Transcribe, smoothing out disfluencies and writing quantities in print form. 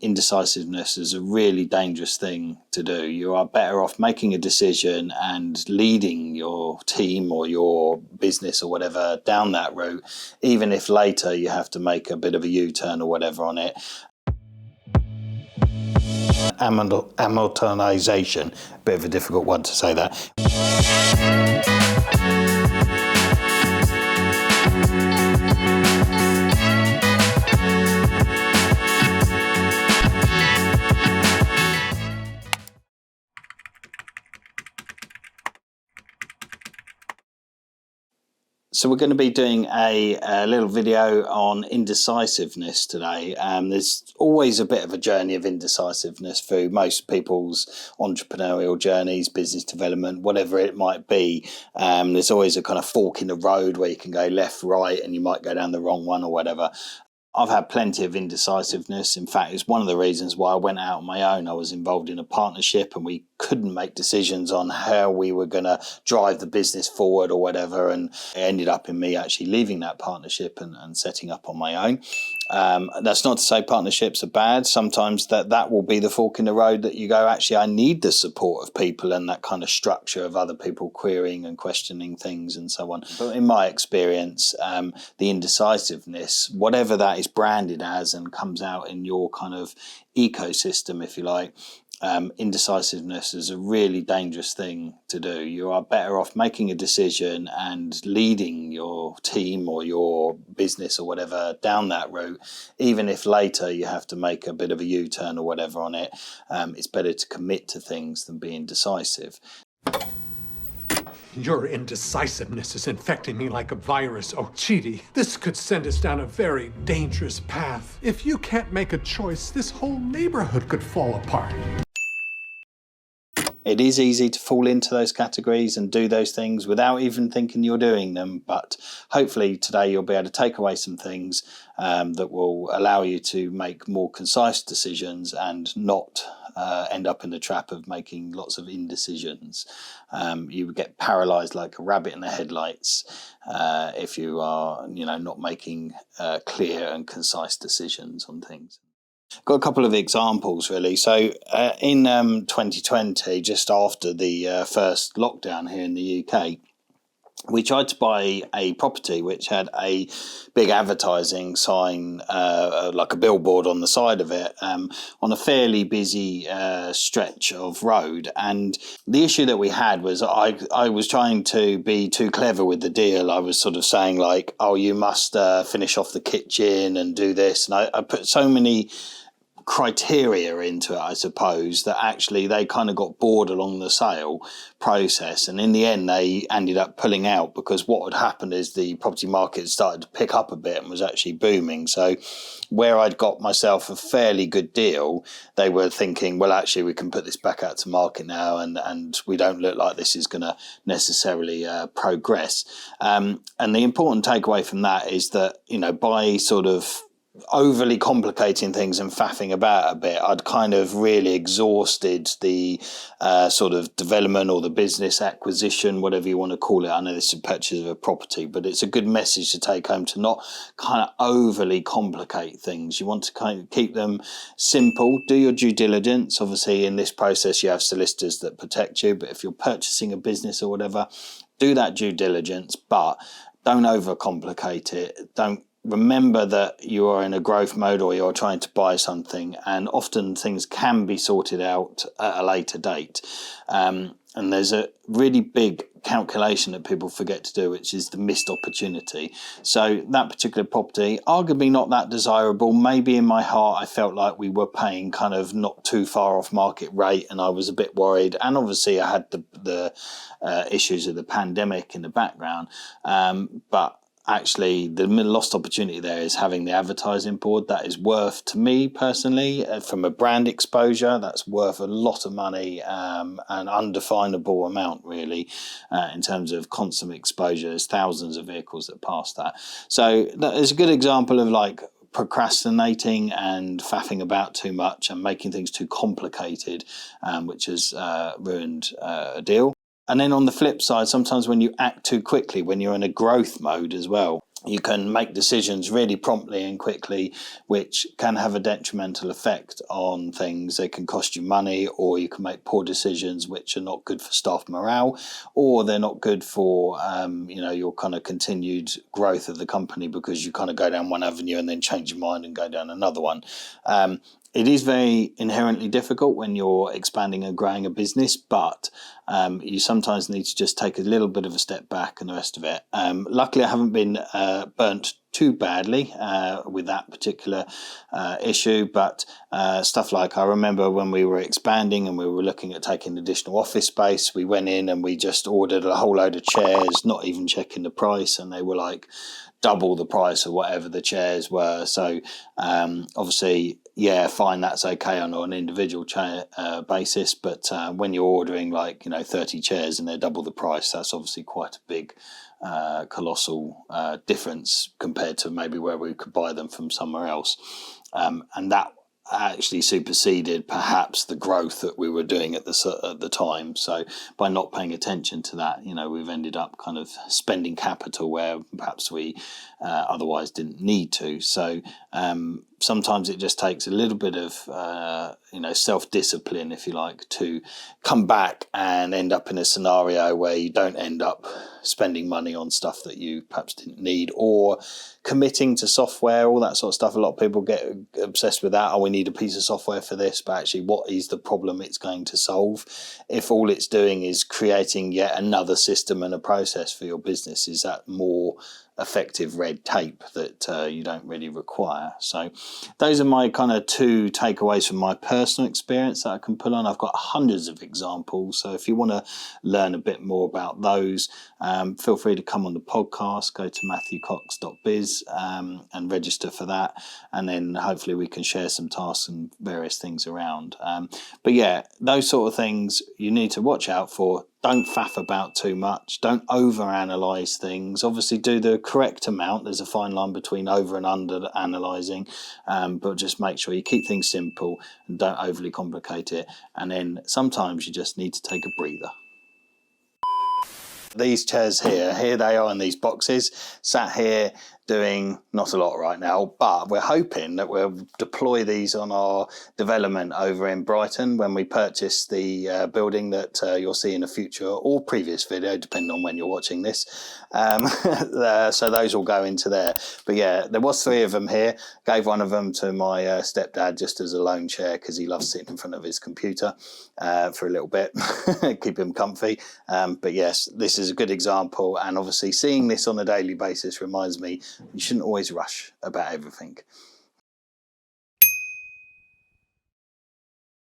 indecisiveness is a really dangerous thing to do. You are better off making a decision and leading your team or your business or whatever down that route, even if later you have to make a bit of a U-turn or whatever on it. Amortization, bit of a difficult one to say that. So we're going to be doing a little video on indecisiveness today. There's always a bit of a journey of indecisiveness through most people's entrepreneurial journeys, business development, whatever it might be. There's always a kind of fork in the road where you can go left, right, and you might go down the wrong one or whatever. I've had plenty of indecisiveness. In fact, it's one of the reasons why I went out on my own. I was involved in a partnership and we couldn't make decisions on how we were going to drive the business forward or whatever. And it ended up in me actually leaving that partnership and setting up on my own. That's not to say partnerships are bad. Sometimes that will be the fork in the road that you go, actually, I need the support of people and that kind of structure of other people querying and questioning things and so on. But in my experience, the indecisiveness, whatever that is branded as and comes out in your kind of ecosystem, if you like, indecisiveness is a really dangerous thing to do. You are better off making a decision and leading your team or your business or whatever down that route, even if later you have to make a bit of a U-turn or whatever on it. It's better to commit to things than be indecisive. Your indecisiveness is infecting me like a virus, oh Chidi. This could send us down a very dangerous path. If you can't make a choice, this whole neighborhood could fall apart. It is easy to fall into those categories and do those things without even thinking you're doing them, but hopefully today you'll be able to take away some things that will allow you to make more concise decisions and not end up in the trap of making lots of indecisions. You would get paralysed like a rabbit in the headlights if you are, not making clear and concise decisions on things. Got a couple of examples really. So in 2020, just after the first lockdown here in the UK, we tried to buy a property which had a big advertising sign, like a billboard on the side of it, on a fairly busy stretch of road. And the issue that we had was I was trying to be too clever with the deal. I was sort of saying like, oh, you must finish off the kitchen and do this. And I put so many criteria into it, I suppose, that actually they kind of got bored along the sale process, and in the end they ended up pulling out because what had happened is the property market started to pick up a bit and was actually booming. So where I'd got myself a fairly good deal, they were thinking, well, actually we can put this back out to market now and we don't look like this is going to necessarily progress. And the important takeaway from that is that, by sort of overly complicating things and faffing about a bit, I'd kind of really exhausted the sort of development or the business acquisition, whatever you want to call it. I know this is a purchase of a property, but it's a good message to take home to not kind of overly complicate things. You want to kind of keep them simple. Do your due diligence. Obviously, in this process, you have solicitors that protect you, but if you're purchasing a business or whatever, do that due diligence, but don't overcomplicate it. Don't remember that you are in a growth mode or you're trying to buy something, and often things can be sorted out at a later date. And there's a really big calculation that people forget to do, which is the missed opportunity. So that particular property, arguably not that desirable. Maybe in my heart I felt like we were paying kind of not too far off market rate, and I was a bit worried. And obviously I had the issues of the pandemic in the background. But actually the lost opportunity there is having the advertising board. That is worth, to me personally, from a brand exposure, that's worth a lot of money, an undefinable amount really, in terms of constant exposure. There's thousands of vehicles that pass that. So that is a good example of like procrastinating and faffing about too much and making things too complicated, which has ruined a deal. And then on the flip side, sometimes when you act too quickly, when you're in a growth mode as well, you can make decisions really promptly and quickly, which can have a detrimental effect on things. They can cost you money, or you can make poor decisions which are not good for staff morale, or they're not good for your kind of continued growth of the company, because you kind of go down one avenue and then change your mind and go down another one. It is very inherently difficult when you're expanding and growing a business, but you sometimes need to just take a little bit of a step back and the rest of it. Luckily, I haven't been burnt too badly with that particular issue, but stuff like, I remember when we were expanding and we were looking at taking additional office space, we went in and we just ordered a whole load of chairs, not even checking the price, and they were like double the price of whatever the chairs were. So obviously, yeah, fine, that's okay on an individual chair basis, but when you're ordering 30 chairs and they're double the price, that's obviously quite a big colossal difference compared to maybe where we could buy them from somewhere else. And that actually superseded perhaps the growth that we were doing at the time. So by not paying attention to that, we've ended up kind of spending capital where perhaps we otherwise didn't need to. So sometimes it just takes a little bit of self-discipline, if you like, to come back and end up in a scenario where you don't end up spending money on stuff that you perhaps didn't need, or committing to software, all that sort of stuff. A lot of people get obsessed with that. Oh, we need a piece of software for this, but actually, what is the problem it's going to solve? If all it's doing is creating yet another system and a process for your business, is that more effective red tape that you don't really require? So those are my kind of two takeaways from my personal experience that I can pull on. I've got hundreds of examples, so if you want to learn a bit more about those, feel free to come on the podcast. Go to matthewcox.biz and register for that, and then hopefully we can share some tasks and various things around. But yeah, those sort of things you need to watch out for. Don't faff about too much. Don't overanalyze things. Obviously, do the correct amount. There's a fine line between over and under analyzing, but just make sure you keep things simple and don't overly complicate it. And then sometimes you just need to take a breather. These chairs here they are in these boxes, sat here doing not a lot right now, but we're hoping that we'll deploy these on our development over in Brighton when we purchase the building that you'll see in a future or previous video, depending on when you're watching this. So those will go into there. But yeah, there was 3 of them here. Gave one of them to my stepdad just as a loan chair, because he loves sitting in front of his computer for a little bit, keep him comfy. But yes, this is a good example, and obviously seeing this on a daily basis reminds me you shouldn't always rush about everything.